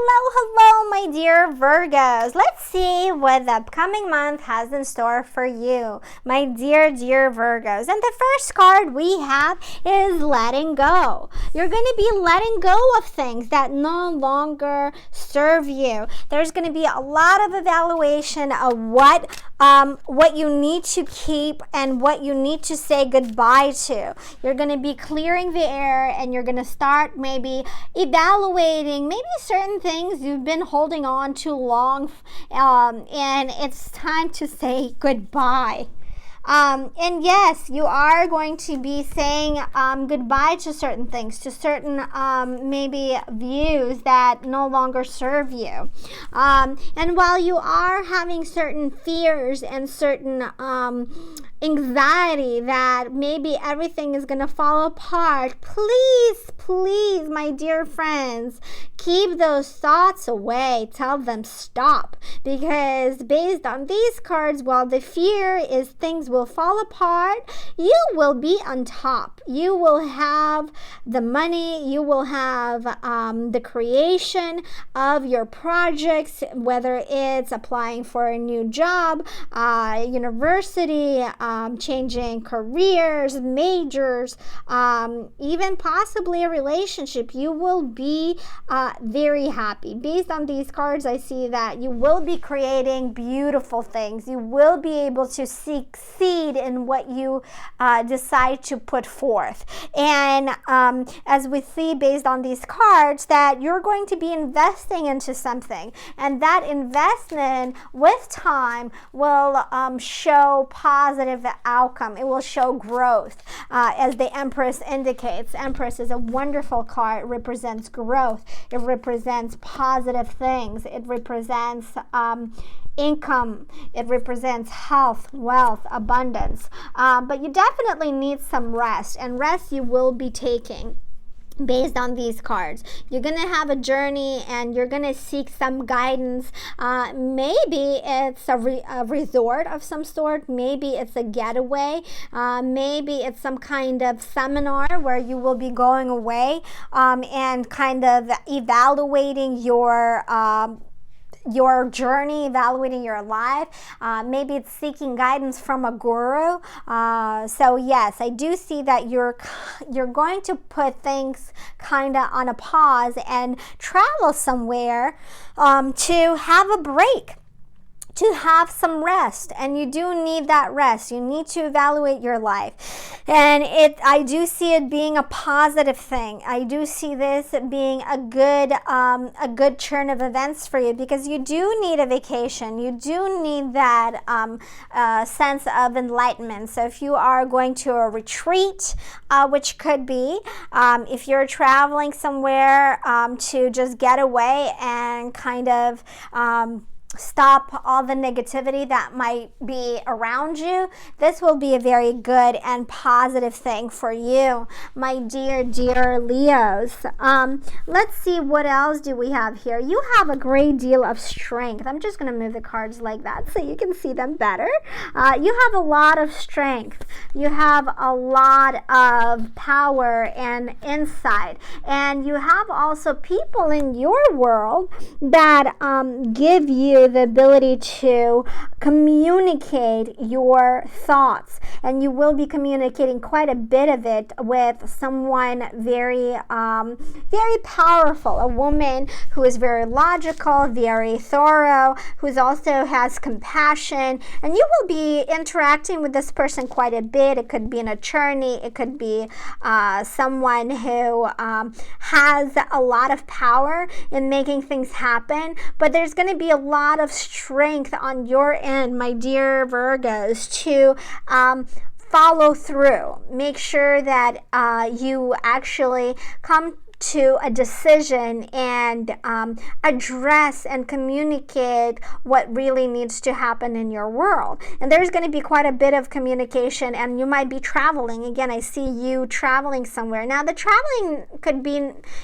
Hello, my dear Virgos. Let's see what the upcoming month has in store for you, my dear Virgos. And the first card we have is letting go. You're going to be letting go of things that no longer serve you. There's going to be a lot of evaluation of what you need to keep and what you need to say goodbye to. You're going to be clearing the air, and you're going to start maybe evaluating maybe certain things you've been holding on too long, and it's time to say goodbye. And yes, you are going to be saying goodbye to certain things, to certain maybe views that no longer serve you. And while you are having certain fears and certain anxiety that maybe everything is going to fall apart, please, my dear friends, keep those thoughts away. Tell them stop. Because based on these cards, while the fear is things will fall apart, you will be on top. You will have the money. You will have the creation of your projects, whether it's applying for a new job, university, changing careers, majors, even possibly a relationship. You will be very happy. Based on these cards, I see that you will be creating beautiful things. You will be able to succeed in what you decide to put forth. And as we see based on these cards, that you're going to be investing into something, and that investment with time will show positive outcome. It will show growth, as the Empress indicates. Empress is a wonderful card. It represents growth. It represents positive things. It represents income. It represents health, wealth, abundance. But you definitely need some rest, and rest you will be taking. Based on these cards, you're going to have a journey, and you're going to seek some guidance. Maybe it's a resort of some sort. Maybe it's a getaway. Maybe it's some kind of seminar where you will be going away and kind of evaluating your journey, evaluating your life. Maybe it's seeking guidance from a guru. So yes, I do see that you're going to put things kind of on a pause and travel somewhere to have a break, to have some rest. And you do need that rest. You need to evaluate your life. And I do see it being a positive thing. I do see this being a good turn of events for you, because you do need a vacation. You do need that sense of enlightenment. So if you are going to a retreat, which could be, if you're traveling somewhere to just get away and kind of stop all the negativity that might be around you, this will be a very good and positive thing for you, my dear Leos. Let's see, what else do we have here? You have a great deal of strength. I'm just going to move the cards like that so you can see them better. You have a lot of strength. You have a lot of power and insight. And you have also people in your world that give you the ability to communicate your thoughts, and you will be communicating quite a bit of it with someone very powerful, a woman who is very logical, very thorough, who also has compassion, and you will be interacting with this person quite a bit. It could be an attorney, it could be someone who has a lot of power in making things happen, but there's going to be a lot of strength on your end, my dear Virgos, to follow through. Make sure that you actually come to a decision and address and communicate what really needs to happen in your world. And there's going to be quite a bit of communication, and you might be traveling. Again, I see you traveling somewhere. Now, the traveling could be,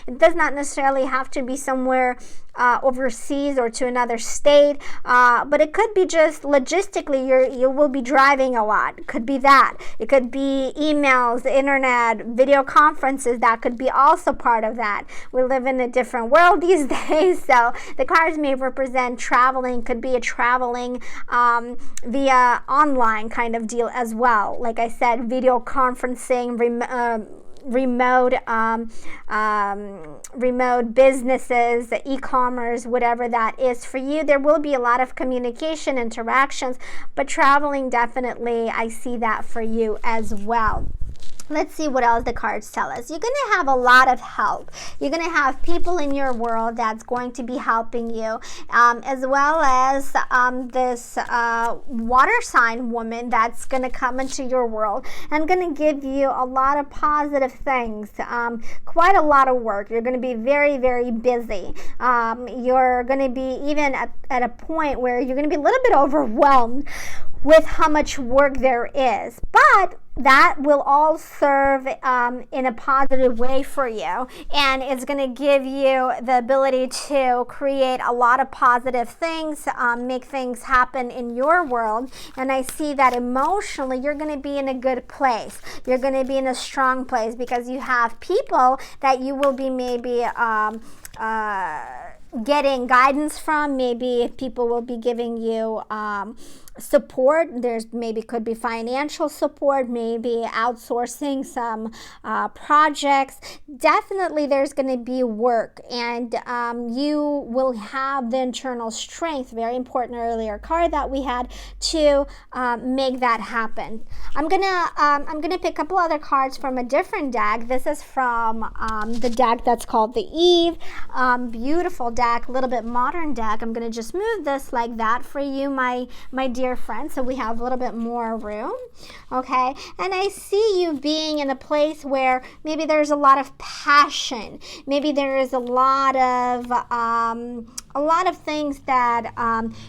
it does not necessarily have to be somewhere overseas or to another state, but it could be just logistically you will be driving a lot. It could be that. It could be emails, the internet, video conferences. That could be also part part of that. We live in a different world these days, so the cards may represent traveling, could be a traveling via online kind of deal as well. Like I said, video conferencing, remote businesses, e-commerce, whatever that is for you. There will be a lot of communication, interactions, but traveling, definitely, I see that for you as well. Let's see what else the cards tell us. You're going to have a lot of help. You're going to have people in your world that's going to be helping you, as well as this water sign woman that's going to come into your world and going to give you a lot of positive things, quite a lot of work. You're going to be very, very busy. You're going to be even at a point where you're going to be a little bit overwhelmed with how much work there is. But that will all serve in a positive way for you, and it's going to give you the ability to create a lot of positive things, make things happen in your world. And I see that emotionally you're going to be in a good place. You're going to be in a strong place because you have people that you will be maybe getting guidance from. Maybe people will be giving you support. There's maybe could be financial support, maybe outsourcing some projects. Definitely there's going to be work, and you will have the internal strength, very important earlier card that we had, to make that happen. I'm gonna pick a couple other cards from a different deck. This is from the deck that's called the Eve. Beautiful deck, a little bit modern deck. I'm gonna just move this like that for you, my dear friends, so we have a little bit more room. Okay, and I see you being in a place where maybe there's a lot of passion, maybe there is a lot of things that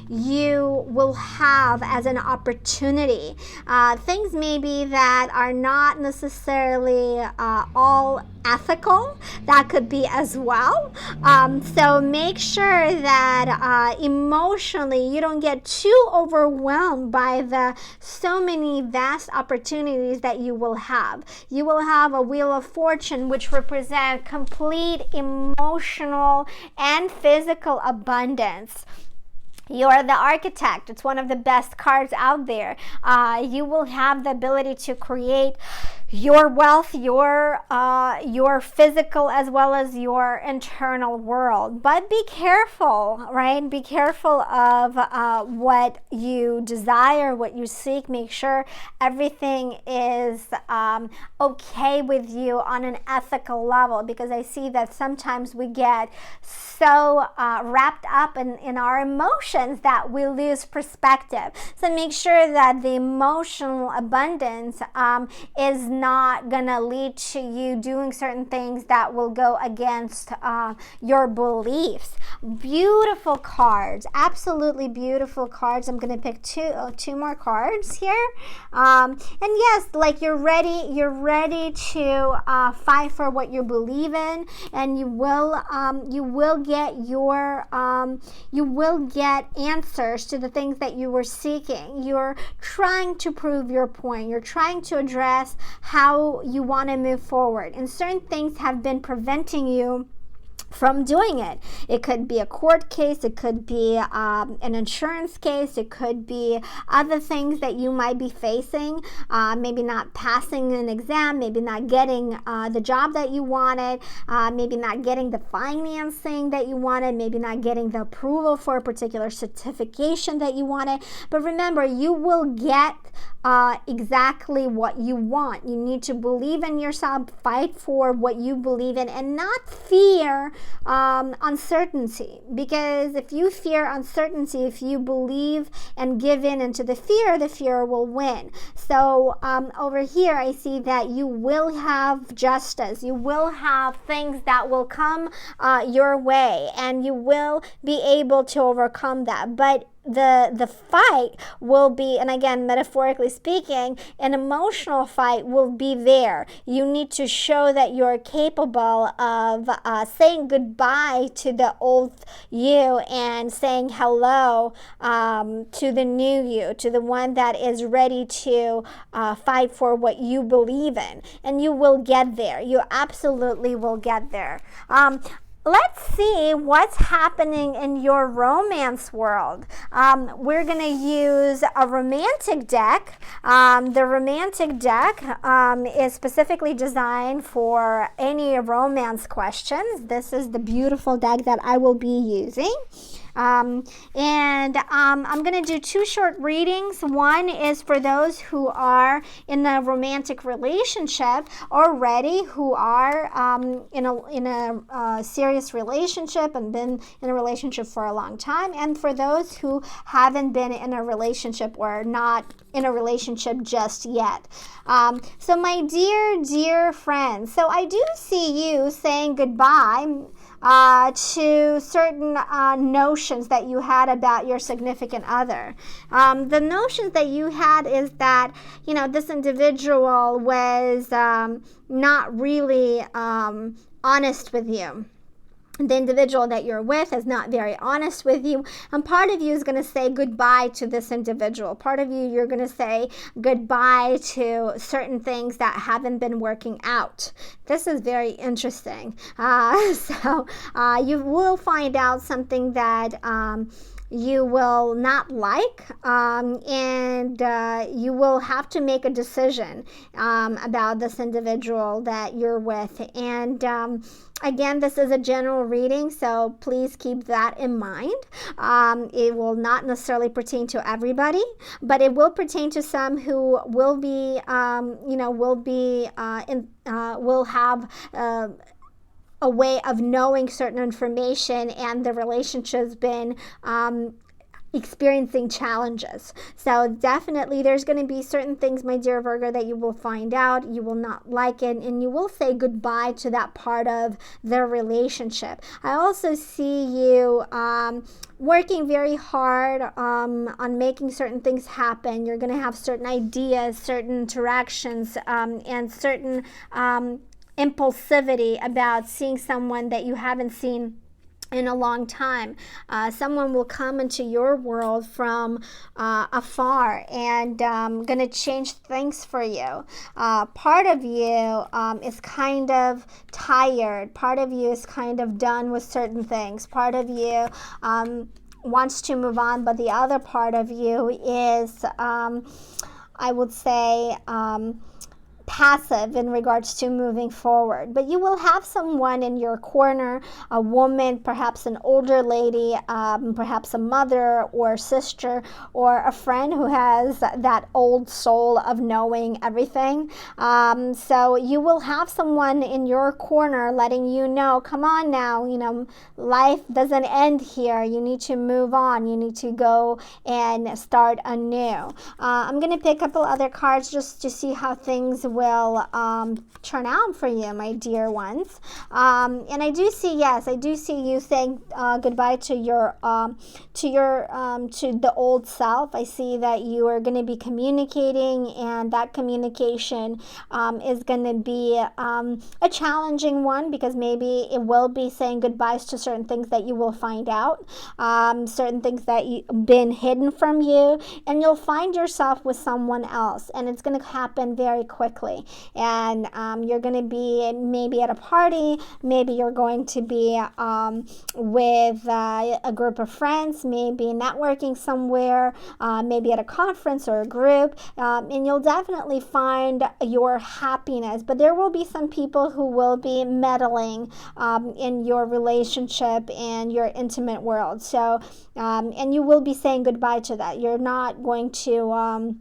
you will have as an opportunity, things maybe that are not necessarily all ethical, that could be as well. So make sure that emotionally you don't get too overwhelmed by the so many vast opportunities that you will have. You will have a Wheel of Fortune, which represent complete emotional and physical abundance. You're the architect. It's one of the best cards out there. You will have the ability to create your wealth, your physical as well as your internal world. But be careful, right? Be careful of what you desire, what you seek. Make sure everything is okay with you on an ethical level, because I see that sometimes we get so wrapped up in our emotions that we lose perspective. So make sure that the emotional abundance is not gonna lead to you doing certain things that will go against your beliefs. Beautiful cards, absolutely beautiful cards. I'm gonna pick two more cards here, and yes, like you're ready to fight for what you believe in, and you will get answers to the things that you were seeking. You're trying to prove your point. You're trying to address how you want to move forward, and certain things have been preventing you from doing it. It could be a court case, it could be an insurance case, it could be other things that you might be facing, maybe not passing an exam, maybe not getting the job that you wanted, maybe not getting the financing that you wanted, maybe not getting the approval for a particular certification that you wanted. But remember, you will get exactly what you want. You need to believe in yourself, fight for what you believe in, and not fear uncertainty. Because if you fear uncertainty, if you believe and give in into the fear will win. So over here I see that you will have justice, you will have things that will come your way, and you will be able to overcome that. But the fight will be, and again, metaphorically speaking, an emotional fight will be there. You need to show that you're capable of saying goodbye to the old you and saying hello to the new you, to the one that is ready to fight for what you believe in. And you will get there. You absolutely will get there. Let's see what's happening in your romance world. We're going to use a romantic deck. The romantic deck is specifically designed for any romance questions. This is the beautiful deck that I will be using. I'm going to do two short readings. One is for those who are in a romantic relationship already, who are in a serious relationship and been in a relationship for a long time, and for those who haven't been in a relationship or not in a relationship just yet. So my dear friends, so I do see you saying goodbye to certain notions that you had about your significant other. The notions that you had is that, this individual was not really honest with you. The individual that you're with is not very honest with you, and part of you is going to say goodbye to this individual. Part of you're going to say goodbye to certain things that haven't been working out. This is very interesting. So you will find out something that you will not like, and you will have to make a decision about this individual that you're with. And again, this is a general reading, so please keep that in mind. It will not necessarily pertain to everybody, but it will pertain to some who will be, will have a way of knowing certain information, and the relationship's been experiencing challenges. So definitely there's going to be certain things, my dear Virgo, that you will find out, you will not like it, and you will say goodbye to that part of the relationship. I also see you working very hard on making certain things happen. You're going to have certain ideas, certain interactions, and certain impulsivity about seeing someone that you haven't seen in a long time. Someone will come into your world from afar and going to change things for you. Part of you is kind of tired. Part of you is kind of done with certain things. Part of you wants to move on, but the other part of you is, I would say, passive in regards to moving forward. But you will have someone in your corner, a woman, perhaps an older lady, perhaps a mother or sister or a friend who has that old soul of knowing everything. So you will have someone in your corner letting you know, come on now, life doesn't end here. You need to move on. You need to go and start anew. I'm going to pick a couple other cards just to see how things will turn out for you, my dear ones. And I do see you saying goodbye to the old self. I see that you are going to be communicating, and that communication is going to be a challenging one, because maybe it will be saying goodbyes to certain things that you will find out, certain things that have been hidden from you, and you'll find yourself with someone else, and it's going to happen very quickly. And you're going to be maybe at a party, maybe you're going to be with a group of friends, maybe networking somewhere, maybe at a conference or a group, and you'll definitely find your happiness. But there will be some people who will be meddling in your relationship and your intimate world. So, and you will be saying goodbye to that. You're not going to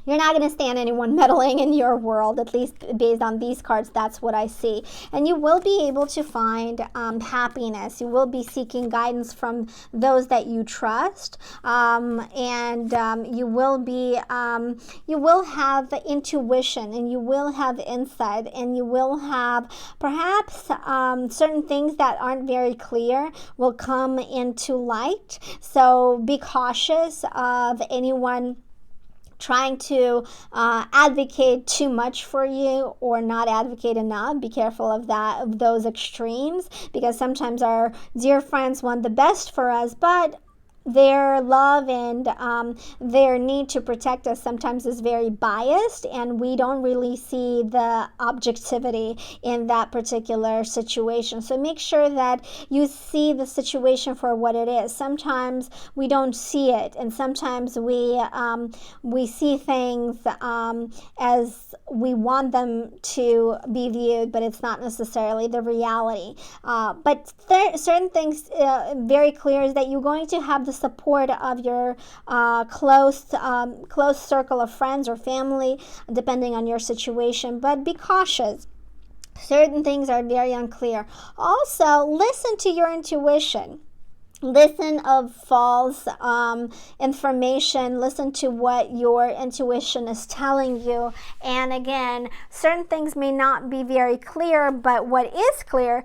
You're not going to stand anyone meddling in your world, at least based on these cards. That's what I see. And you will be able to find happiness. You will be seeking guidance from those that you trust, and you will have intuition, and you will have insight, and you will have perhaps certain things that aren't very clear will come into light. So be cautious of anyone trying to advocate too much for you or not advocate enough. Be careful of that, of those extremes, because sometimes our dear friends want the best for us, but their love and their need to protect us sometimes is very biased, and we don't really see the objectivity in that particular situation. So make sure that you see the situation for what it is. Sometimes we don't see it, and sometimes we see things as we want them to be viewed, but it's not necessarily the reality. But certain things very clear is that you're going to have the support of your close circle of friends or family, depending on your situation. But be cautious. Certain things are very unclear. Also, listen to your intuition. Listen of false information. Listen to what your intuition is telling you. And again, certain things may not be very clear, but what is clear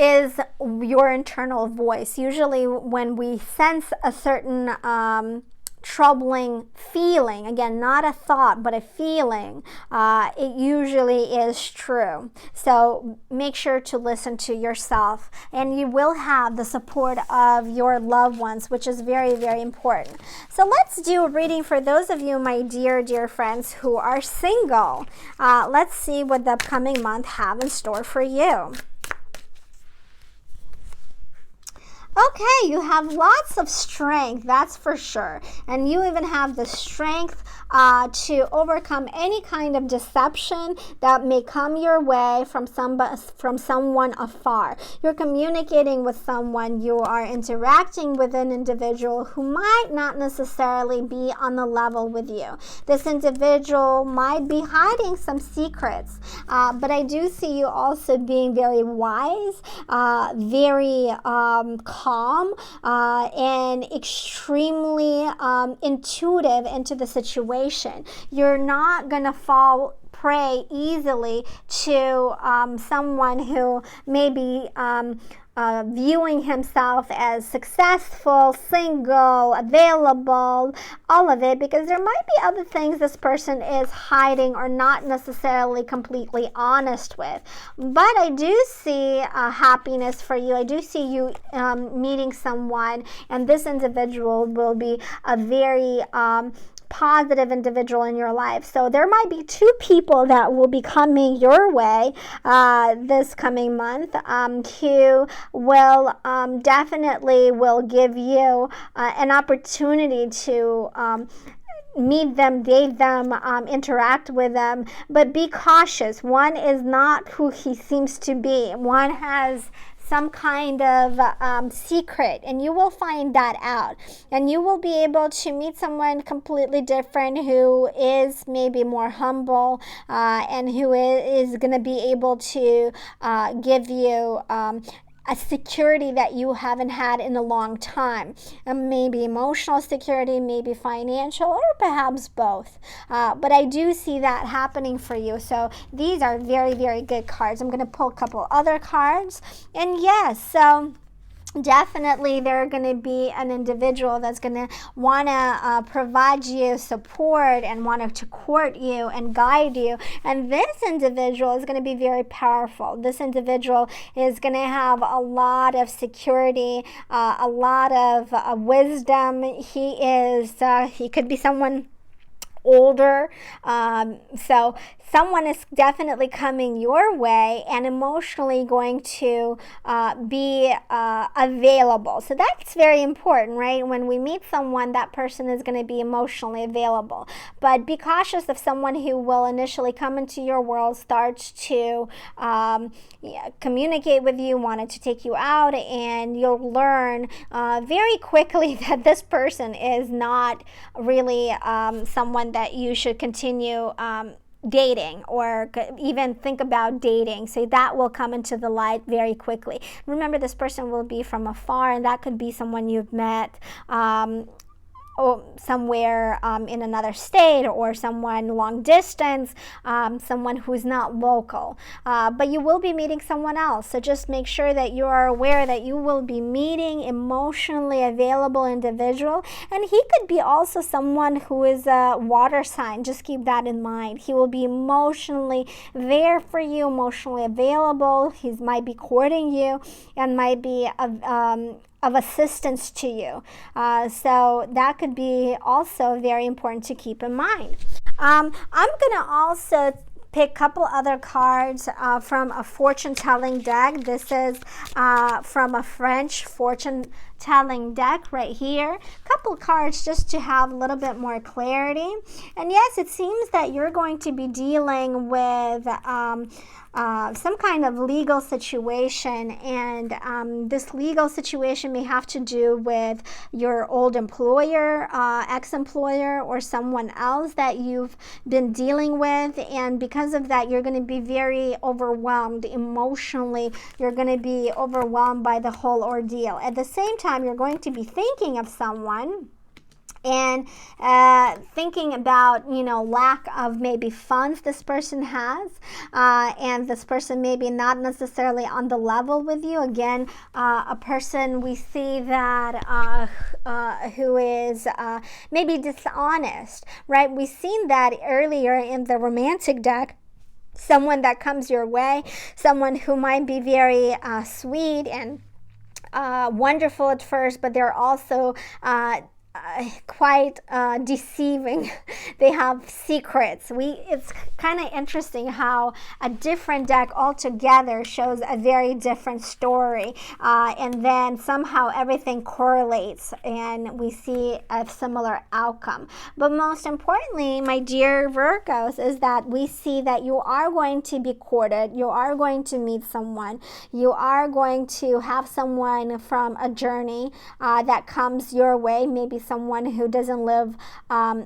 is your internal voice. Usually when we sense a certain troubling feeling, again, not a thought, but a feeling, it usually is true. So make sure to listen to yourself, and you will have the support of your loved ones, which is very, very important. So let's do a reading for those of you, my dear, dear friends who are single. Let's see what the upcoming month have in store for you. Okay, you have lots of strength, that's for sure. And you even have the strength to overcome any kind of deception that may come your way from someone afar. You're communicating with someone, you are interacting with an individual who might not necessarily be on the level with you. This individual might be hiding some secrets, but I do see you also being very wise, very calm, and extremely intuitive into the situation. You're not going to fall prey easily to someone who may be viewing himself as successful, single, available, all of it, because there might be other things this person is hiding or not necessarily completely honest with. But I do see happiness for you. I do see you meeting someone, and this individual will be a very positive individual in your life. So there might be two people that will be coming your way this coming month who will definitely will give you an opportunity to meet them, date them, interact with them, but be cautious. One is not who he seems to be. One has some kind of secret, and you will find that out, and you will be able to meet someone completely different who is maybe more humble and who is going to be able to give you a security that you haven't had in a long time. Maybe emotional security, maybe financial, or perhaps both. But I do see that happening for you. So these are very, very good cards. I'm going to pull a couple other cards. And yes, so definitely there are going to be an individual that's going to want to provide you support and want to court you and guide you, and this individual is going to be very powerful. This individual is going to have a lot of security, a lot of wisdom. He could be someone older, so someone is definitely coming your way and emotionally going to be available. So that's very important, right? When we meet someone, that person is going to be emotionally available. But be cautious of someone who will initially come into your world, start to communicate with you, wanted to take you out, and you'll learn very quickly that this person is not really someone someone that you should continue dating, or even think about dating. So that will come into the light very quickly. Remember, this person will be from afar, and that could be someone you've met or somewhere in another state, or someone long distance, someone who's not local. But you will be meeting someone else. So just make sure that you are aware that you will be meeting emotionally available individual. And he could be also someone who is a water sign. Just keep that in mind. He will be emotionally there for you, emotionally available. He might be courting you and might be of assistance to you. So that could be also very important to keep in mind. I'm going to also pick a couple other cards from a fortune-telling deck. This is from a French fortune-telling deck right here. A couple cards just to have a little bit more clarity. And yes, it seems that you're going to be dealing with some kind of legal situation, and this legal situation may have to do with your old employer, ex-employer, or someone else that you've been dealing with, and because of that, you're going to be very overwhelmed emotionally. You're going to be overwhelmed by the whole ordeal. At the same time, you're going to be thinking of someone and thinking about, lack of maybe funds this person has, and this person maybe not necessarily on the level with you. Again, a person we see that who is maybe dishonest, right? We've seen that earlier in the romantic deck. Someone that comes your way, someone who might be very sweet and wonderful at first, but they're also quite deceiving. They have secrets. It's kind of interesting how a different deck altogether shows a very different story, and then somehow everything correlates and we see a similar outcome. But most importantly, my dear Virgos, is that we see that you are going to be courted, you are going to meet someone, you are going to have someone from a journey that comes your way, maybe someone who doesn't live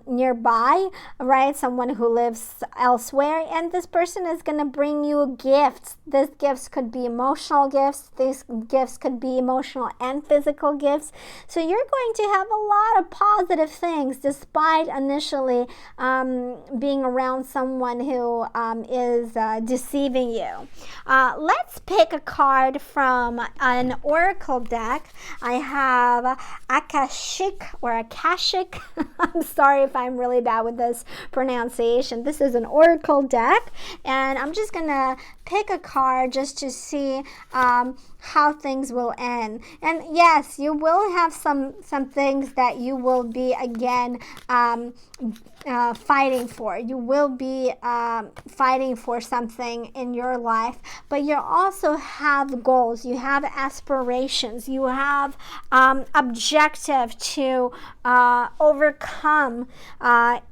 nearby, right? Someone who lives elsewhere, and this person is going to bring you gifts. These gifts could be emotional gifts. These gifts could be emotional and physical gifts. So you're going to have a lot of positive things despite initially being around someone who is deceiving you. Let's pick a card from an oracle deck. I have Akashic or Akashic. I'm sorry if I'm really bad with this pronunciation. This is an oracle deck, and I'm just gonna pick a card just to see how things will end. And yes, you will have some things that you will be again fighting for. You will be fighting for something in your life, but you also have goals, you have aspirations, you have objective to overcome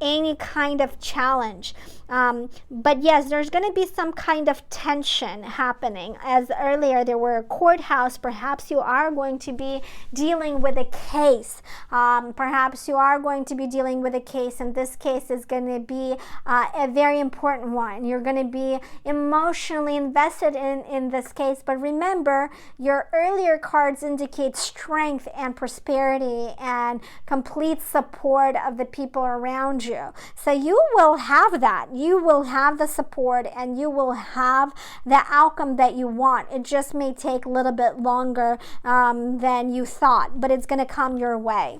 any kind of challenge. But yes, there's going to be some kind of tension happening. As earlier, there were a courthouse. Perhaps you are going to be dealing with a case. Perhaps you are going to be dealing with a case, and this case is going to be a very important one. You're going to be emotionally invested in this case. But remember, your earlier cards indicate strength and prosperity and complete support of the people around you. So you will have that. You will have the support, and you will have the outcome that you want. It just may take a little bit longer than you thought, but it's going to come your way.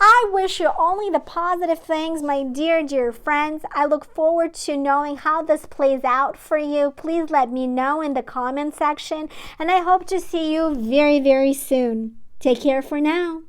I wish you only the positive things, my dear friends. I look forward to knowing how this plays out for you. Please let me know in the comment section, and I hope to see you very, very soon. Take care for now.